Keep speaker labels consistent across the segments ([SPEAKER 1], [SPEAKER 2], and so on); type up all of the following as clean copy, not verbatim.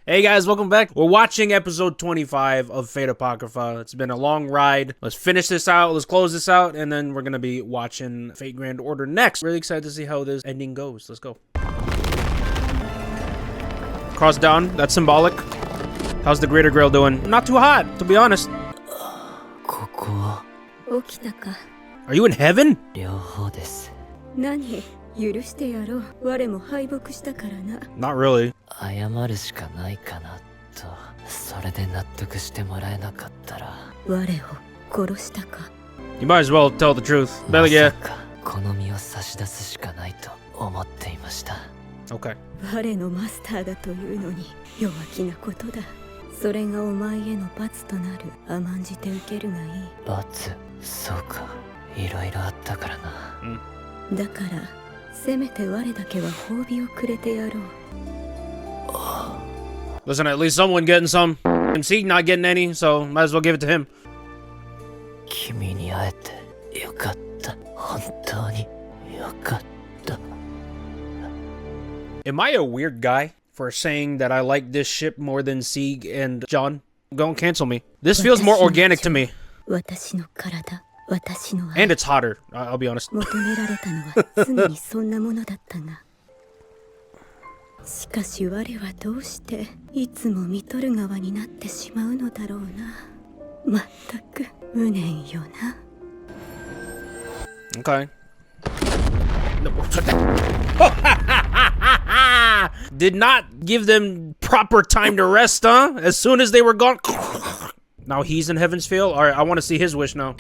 [SPEAKER 1] Hey guys, welcome back. We're watching episode 25 of Fate Apocrypha. It's been a long ride. Let's finish this out, let's close this out, and then we're gonna be watching Fate Grand Order next. Really excited to see how this ending goes. Let's go. Cross down, that's symbolic. How's the Greater Grail doing? Not too hot, to be honest. Are you in heaven? Not really. You might as well tell the truth. But yeah. Okay. Listen, at least someone getting some. MC not getting any, so might as well give it to him. Am I a weird guy for saying that I like this ship more than Sieg and John? Don't cancel me. This feels more organic to me. And it's hotter, I'll be honest. Okay. Did not give them proper time to rest, huh? As soon as they were gone. Now he's in Heaven's Field? Alright, I want to see his wish now.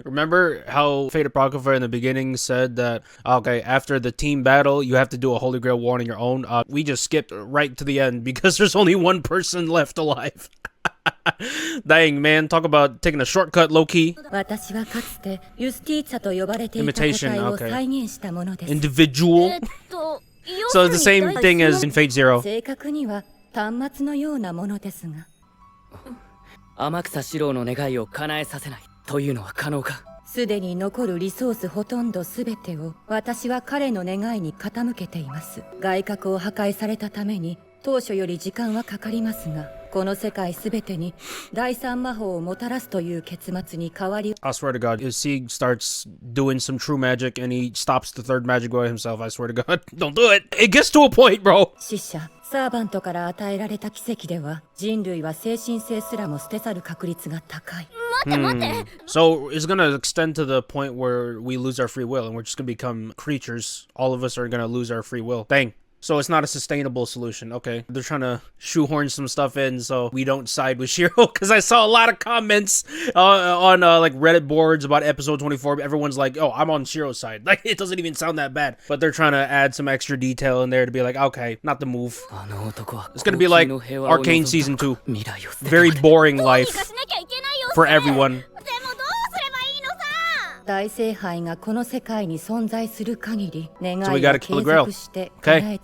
[SPEAKER 1] Remember how Fate Apocrypha in the beginning said that, okay, after the team battle, you have to do a Holy Grail war on your own? We just skipped right to the end because there's only one person left alive. Dang, man, talk about taking a shortcut low-key. Imitation, okay. Individual. So it's the same thing as in Fate Zero. I swear to God, if Sieg starts doing some true magic and he stops the third magic by himself, I swear to God, don't do it. It gets to a point, bro. So it's gonna extend to the point where we lose our free will and we're just gonna become creatures. All of us are gonna lose our free will. Dang. So it's not a sustainable solution. Okay. They're trying to shoehorn some stuff in so we don't side with Shiro. Because I saw a lot of comments on like Reddit boards about episode 24. Everyone's like, oh, I'm on Shiro's side. Like, it doesn't even sound that bad. But they're trying to add some extra detail in there to be like, okay, not the move. It's going to be like Arcane Season 2. Very boring life for everyone. So we gotta kill the Grail. Okay.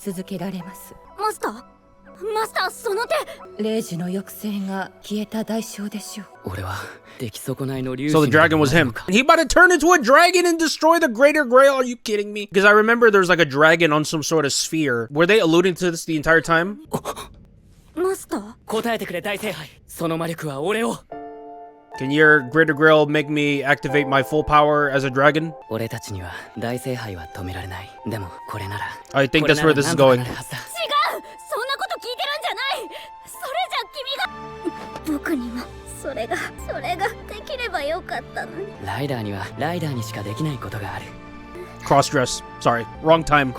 [SPEAKER 1] So the dragon was him. He about to turn into a dragon and destroy the Greater Grail? Are you kidding me? Because I remember there's like a dragon on some sort of sphere. Were they alluding to this the entire time? Can your Greater Grail make me activate my full power as a dragon? I think that's where this is going. Cross-dress. Sorry, wrong time.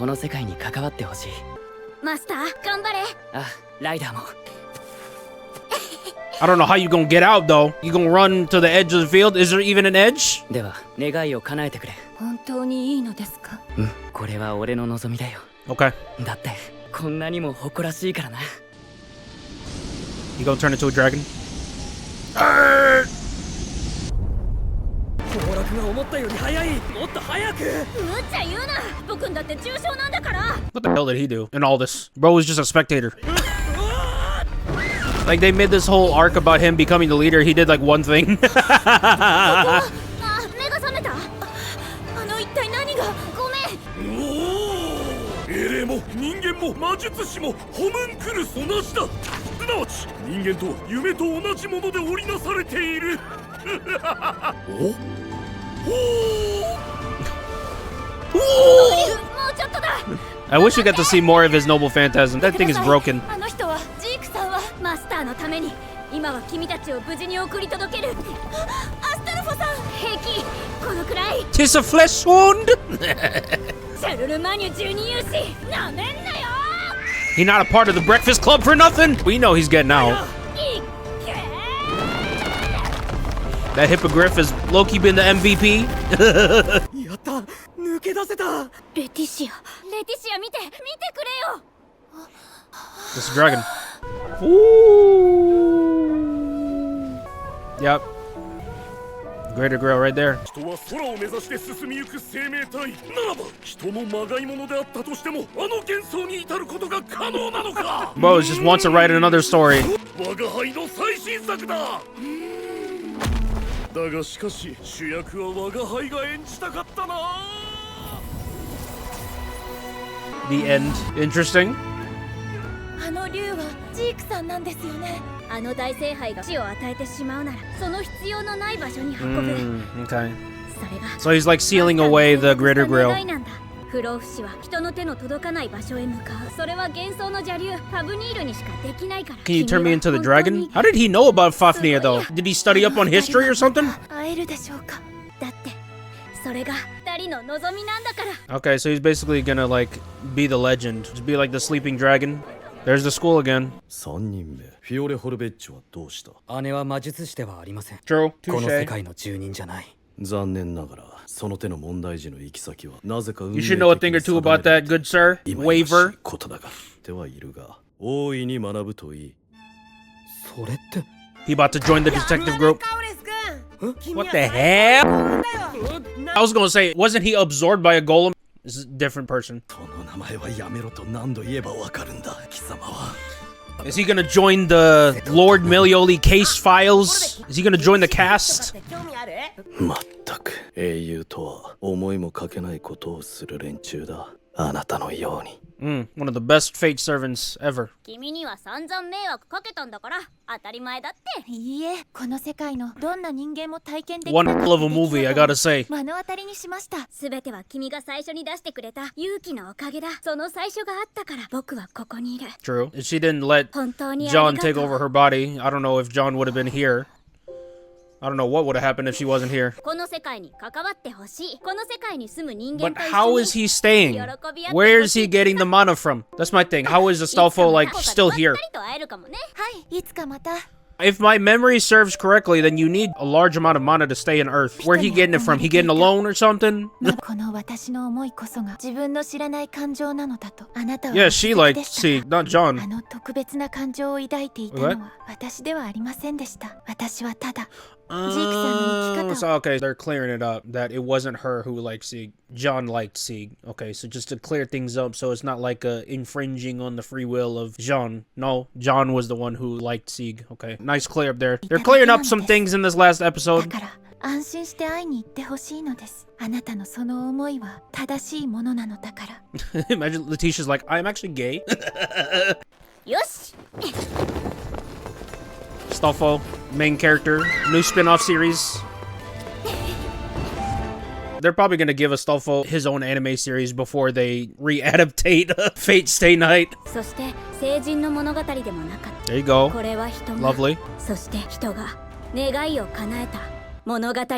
[SPEAKER 1] I don't know how you gonna get out though. You gonna run to the edge of the field? Is there even an edge? Okay. You gonna turn into a dragon? What the hell did he do in all this? Bro was just a spectator. Like, they made this whole arc about him becoming the leader. He did, like, one thing.
[SPEAKER 2] 目が覚めた。一体何が。ごめん。
[SPEAKER 3] 英霊も人間も魔術師もホムンクルス同じだ。すなわち人間と夢と同じもので織りなされている。お
[SPEAKER 2] もうちょっとだ。
[SPEAKER 1] I wish we got to see more of his noble phantasm. That thing is broken.
[SPEAKER 2] あの人はジークさんはマスターのために今は君たちを無事に送り届ける。アストルフォさん平気。このくらい。
[SPEAKER 1] 'Tis a flesh wound.
[SPEAKER 2] シャルルマニュ12勇士なめんなよ。
[SPEAKER 1] He not a part of the Breakfast Club for nothing. We know he's getting out. That hippogriff has low-key been the MVP.
[SPEAKER 3] やった、抜け出せた。
[SPEAKER 2] レティシア見てくれよ。
[SPEAKER 1] This dragon. Ooh. Yep. Greater Grail right there.
[SPEAKER 3] 人は空を目指して進みゆく生命体ならば、人もまがいものであったとしても、あの幻想に至ることが可能なのか。
[SPEAKER 1] Bo just wants to write another story.
[SPEAKER 3] 我が輩の最新作だ。だがしかし主役は我が輩が演じたかったな。
[SPEAKER 1] The end. Interesting.
[SPEAKER 2] あの竜はジークさんなんですよね。あの大聖杯が死を与えてしまうならその必要のない場所に運ぶ。
[SPEAKER 1] Okay.
[SPEAKER 2] それが
[SPEAKER 1] So he's like sealing away the Greater Grail.
[SPEAKER 2] 不老不死は人の手の届かない場所へ向かう。それは幻想の邪竜ファブニールにしかできないから。
[SPEAKER 1] Can you turn me into the dragon? How did he know about Fafnir though? Did he study up on history or something?
[SPEAKER 2] 会えるでしょうか。だってそれが二人の望みなんだから。
[SPEAKER 1] Okay, so he's basically gonna like be the legend. Just be like the sleeping dragon. There's the school again.
[SPEAKER 3] 3人目フィオレ・ホルベッチはどうした。
[SPEAKER 4] 姉は魔術師ではありません。
[SPEAKER 1] True.
[SPEAKER 4] この世
[SPEAKER 1] Touche.
[SPEAKER 4] 界の住人じゃない。
[SPEAKER 3] 残念ながらその手の問題児の行き先はなぜか運命
[SPEAKER 1] You
[SPEAKER 3] 的
[SPEAKER 1] should know a
[SPEAKER 3] に
[SPEAKER 1] thing or two
[SPEAKER 3] 定め
[SPEAKER 1] about
[SPEAKER 3] られ
[SPEAKER 1] that,
[SPEAKER 3] ている
[SPEAKER 1] good sir.
[SPEAKER 3] 今々しい
[SPEAKER 1] Waver.
[SPEAKER 3] ことだがではいるが大いに学ぶといい。
[SPEAKER 4] それって
[SPEAKER 1] He about to join the detective group. What the hell? I was gonna say, wasn't he absorbed by a golem? This is a different person.
[SPEAKER 3] その名前はやめろと何度言えばわかるんだ貴様は。
[SPEAKER 1] Is he gonna join the Lord Milioli case files? Is he gonna join the cast?
[SPEAKER 3] まったく英雄とは思いもかけないことをする連中だ。あなたのように。
[SPEAKER 1] One of the best fate servants ever.
[SPEAKER 2] 君には散々迷惑かけたんだから当たり前だって。いいえ、この世界のどんな人間も体験でき
[SPEAKER 1] One hell of a movie, I gotta say.
[SPEAKER 2] 目の当たりにしました。すべては君が最初に出してくれた勇気のおかげだ。その最初があったから僕はここにいる。
[SPEAKER 1] True. If she didn't let
[SPEAKER 2] 本当にありがとう。
[SPEAKER 1] John take over her body, I don't know if John would have been here. I don't know what would have happened if she wasn't here.
[SPEAKER 2] この世界に関わってほしい。この世界に住む人
[SPEAKER 1] But
[SPEAKER 2] 間と一緒に
[SPEAKER 1] how is he staying? Where is he getting the mana from? That's my thing. How is Astolfo like still here?
[SPEAKER 2] はい、いつかまた。
[SPEAKER 1] If my memory serves correctly, then you need a large amount of mana to stay in Earth. Where he getting it from? He getting a loan or something?
[SPEAKER 2] この私の思いこそが自分の知らない感情なのだとあなたは
[SPEAKER 1] Yeah, she liked Sieg, not John.
[SPEAKER 2] あの特別な感情を抱いていたのは私ではありませんでした。私はただジークさんの生き
[SPEAKER 1] So
[SPEAKER 2] 方を
[SPEAKER 1] okay, they're clearing it up that it wasn't her who liked Sieg. John liked Sieg. Okay, so just to clear things up, so it's not like infringing on the free will of John. No, John was the one who liked Sieg. Okay, nice clear up there. They're clearing up some things in this last
[SPEAKER 2] だ
[SPEAKER 1] episode.
[SPEAKER 2] から安心して会いに行ってほしいのです。あなたのその思いは正しいものなのだから。
[SPEAKER 1] Imagine Letitia's like, I'm actually gay.
[SPEAKER 2] よし。
[SPEAKER 1] Stolfo, main character, new spin-off series. They're probably gonna give Astolfo his own anime series before they re-adaptate Fate Stay Night.
[SPEAKER 2] そして成人の物語でもなかった。
[SPEAKER 1] There you go.
[SPEAKER 2] これは人が
[SPEAKER 1] Lovely.
[SPEAKER 2] そして人が願いを叶えた物語だ。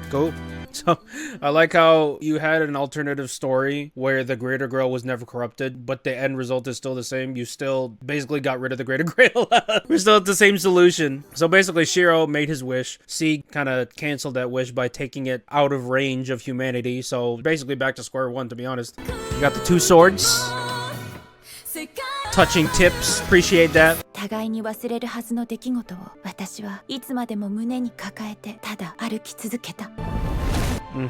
[SPEAKER 1] Go. So, I like how you had an alternative story where the Greater Grail was never corrupted, but the end result is still the same. You still basically got rid of the Greater Grail. We're still at the same solution. So basically, Shiro made his wish. Sieg kind of canceled that wish by taking it out of range of humanity. So basically back to square one, to be honest. You got the two swords. Touching tips. Appreciate that.
[SPEAKER 2] 互いに忘れるはずの出来事を私はいつまでも胸に抱えてただ歩き続けた。 こ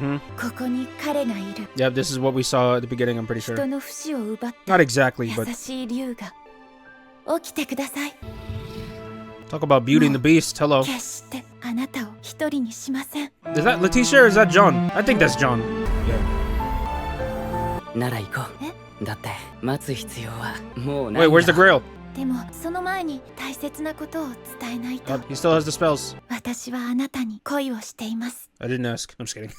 [SPEAKER 2] こに彼がいる。
[SPEAKER 1] Yeah, this is what we saw at the beginning, I'm pretty sure.
[SPEAKER 2] 人の節を奪っ
[SPEAKER 1] Not
[SPEAKER 2] た
[SPEAKER 1] exactly, but
[SPEAKER 2] 優しい竜が起きてください。
[SPEAKER 1] Talk about Beauty and the Beast. Hello.
[SPEAKER 2] 決してあなたを一人にしません。
[SPEAKER 1] Is that Leticia or is that John? I think that's John. Yeah.
[SPEAKER 4] なら行こう。だって待つ必要はもうない
[SPEAKER 1] Wait,
[SPEAKER 4] んだ。
[SPEAKER 1] where's the Grail?
[SPEAKER 2] でもその前に大切なことを伝えないと。
[SPEAKER 1] Oh, he still has the spells.
[SPEAKER 2] 私はあなたに恋をしています。
[SPEAKER 1] I didn't ask. I'm just kidding.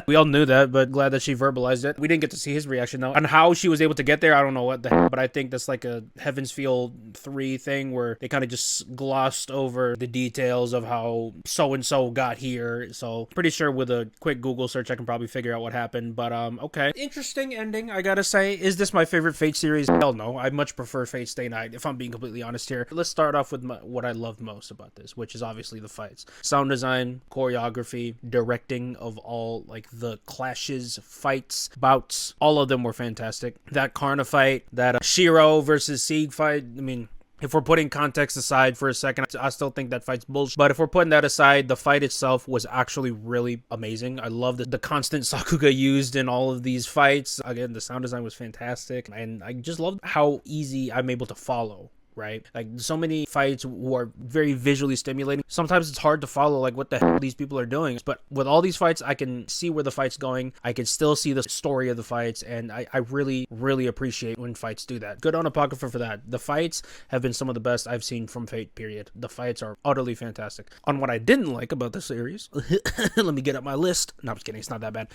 [SPEAKER 1] We all knew that, but glad that she verbalized it. We didn't get to see his reaction though. On how she was able to get there, I don't know what the heck, but I think that's like a Heaven's Feel 3 thing where they kind of just glossed over the details of how so-and-so got here. So pretty sure with a quick Google search, I can probably figure out what happened. But okay. Interesting ending, I gotta say. Is this my favorite Fate series? Hell no. I much prefer Fate Stay Night, if I'm being completely honest here. Let's start off with what I loved most about this, which is obviously the fights. Sound design, choreography, directing of all like the clashes, fights, bouts, all of them were fantastic. That Karna fight, that Shiro versus Sieg fight, I mean, if we're putting context aside for a second, I still think that fight's bullshit. But if we're putting that aside, the fight itself was actually really amazing. I love the constant Sakuga used in all of these fights. Again, the sound design was fantastic. And I just love how easy I'm able to follow. Right? Like so many fights who are very visually stimulating. Sometimes it's hard to follow like what the hell these people are doing. But with all these fights, I can see where the fight's going. I can still see the story of the fights. And I really, really appreciate when fights do that. Good on Apocrypha for that. The fights have been some of the best I've seen from Fate, period. The fights are utterly fantastic. On what I didn't like about the series, let me get up my list. No, I'm just kidding. It's not that bad.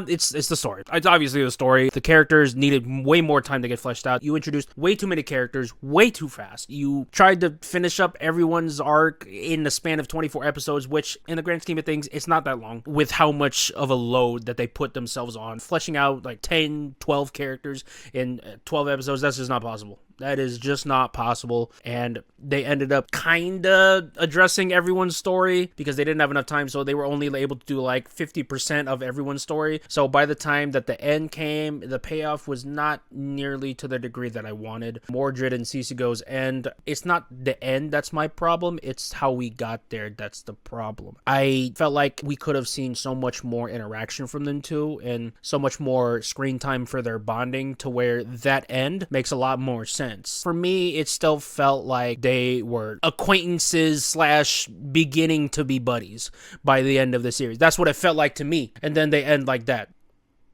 [SPEAKER 1] It's the story. It's obviously the story. The characters needed way more time to get fleshed out. You introduced way too many characters, way too fast. You tried to finish up everyone's arc in the span of 24 episodes, which in the grand scheme of things, it's not that long with how much of a load that they put themselves on. Fleshing out like 10, 12 characters in 12 episodes, that's just not possible. That is just not possible. And they ended up kind of addressing everyone's story because they didn't have enough time. So they were only able to do like 50% of everyone's story. So by the time that the end came, the payoff was not nearly to the degree that I wanted. Mordred and Cicigo's end, it's not the end that's my problem. It's how we got there that's the problem. I felt like we could have seen so much more interaction from them two and so much more screen time for their bonding to where that end makes a lot more sense. For me, it still felt like they were acquaintances / beginning to be buddies by the end of the series. That's what it felt like to me. And then they end like that.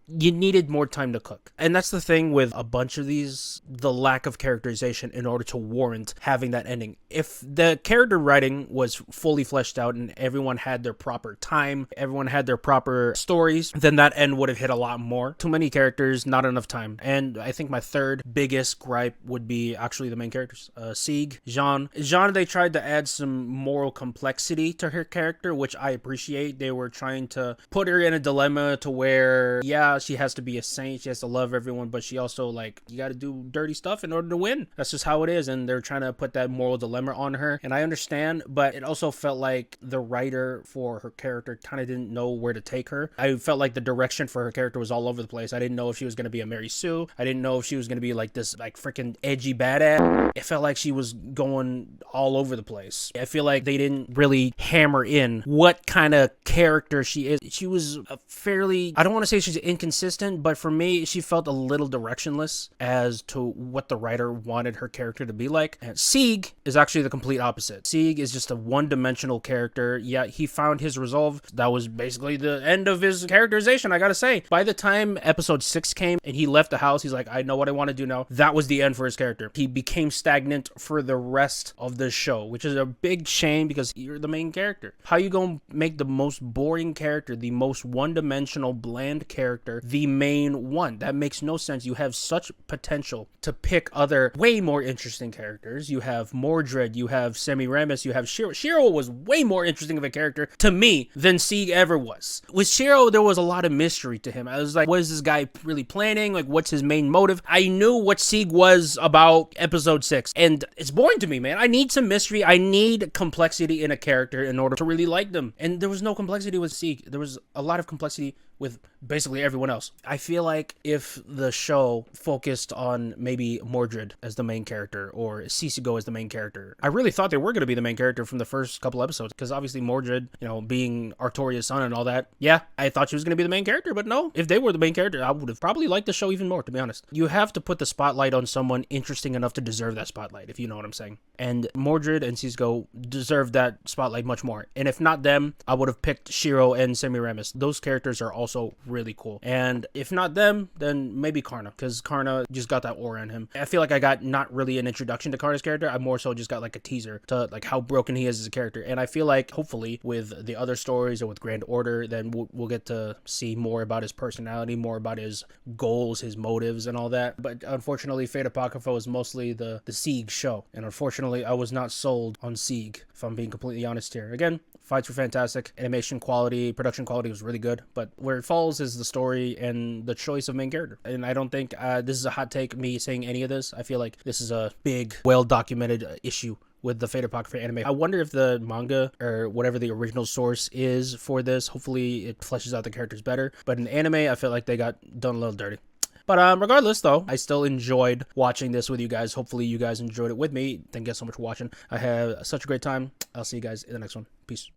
[SPEAKER 1] You needed more time to cook. And that's the thing with a bunch of these, the lack of characterization in order to warrant having that ending. If the character writing was fully fleshed out and everyone had their proper time, everyone had their proper stories, then that end would have hit a lot more. Too many characters, not enough time. And I think my third biggest gripe would be actually the main characters. Sieg, Jean. Jean, they tried to add some moral complexity to her character, which I appreciate. They were trying to put her in a dilemma to where, yeah, she has to be a saint, she has to love everyone, but she also, like, you got to do dirty stuff in order to win. That's just how it is, and they're trying to put that moral dilemma on her, and I understand, but it also felt like the writer for her character kind of didn't know where to take her. I felt like the direction for her character was all over the place. I didn't know if she was going to be a Mary Sue. I didn't know if she was going to be like this, like, freaking edgy badass. It felt like she was going all over the place. I feel like they didn't really hammer in what kind of character she is. She was a fairly, I don't want to say she's inconsistent, but for me, she felt a little directionless as to what the writer wanted her character to be like. And Sieg is actually the complete opposite. Sieg is just a one-dimensional character, yet he found his resolve. That was basically the end of his characterization, I gotta say. By the time episode 6 came and he left the house, he's like, I know what I want to do now. That was the end for his character. He became stagnant for the rest of the show, which is a big shame because you're the main character. How you gonna make the most boring character, the most one-dimensional, bland character, the main one? That makes no sense. You have such potential to pick other way more interesting characters. You have Mordred, you have Semiramis, you have Shiro. Shiro was way more interesting of a character to me than Sieg ever was. With Shiro, there was a lot of mystery to him. I was like, what is this guy really planning? Like, what's his main motive? I knew what Sieg was about episode 6, and it's boring to me, man. I need some mystery. I need complexity in a character in order to really like them. And there was no complexity with Sieg. There was a lot of complexity with basically everyone else. I feel like if the show focused on maybe Mordred as the main character or Sisigo as the main character, I really thought they were going to be the main character from the first couple episodes, because obviously Mordred, you know, being Artoria's son and all that, yeah, I thought she was going to be the main character, but no, if they were the main character, I would have probably liked the show even more, to be honest. You have to put the spotlight on someone interesting enough to deserve that spotlight, if you know what I'm saying. And Mordred and Sisigo deserve that spotlight much more. And if not them, I would have picked Shiro and Semiramis. Those characters are also really cool. And if not them, then maybe Karna, because Karna just got that aura in him. I feel like I got not really an introduction to Karna's character. I more so just got like a teaser to like how broken he is as a character. And I feel like hopefully with the other stories or with Grand Order, then we'll get to see more about his personality, more about his goals, his motives, and all that. But unfortunately, Fate Apocrypha was mostly the Sieg show. And unfortunately, I was not sold on Sieg, if I'm being completely honest here. Again, fights were fantastic. Animation quality, production quality was really good. But where it falls is the story and the choice of main character. And I don't think this is a hot take, me saying any of this. I feel like this is a big, well-documented issue with the Fate Apocrypha anime. I wonder if the manga or whatever the original source is for this, hopefully it fleshes out the characters better. But in anime, I feel like they got done a little dirty. But regardless, though, I still enjoyed watching this with you guys. Hopefully you guys enjoyed it with me. Thank you guys so much for watching. I had such a great time. I'll see you guys in the next one. Peace.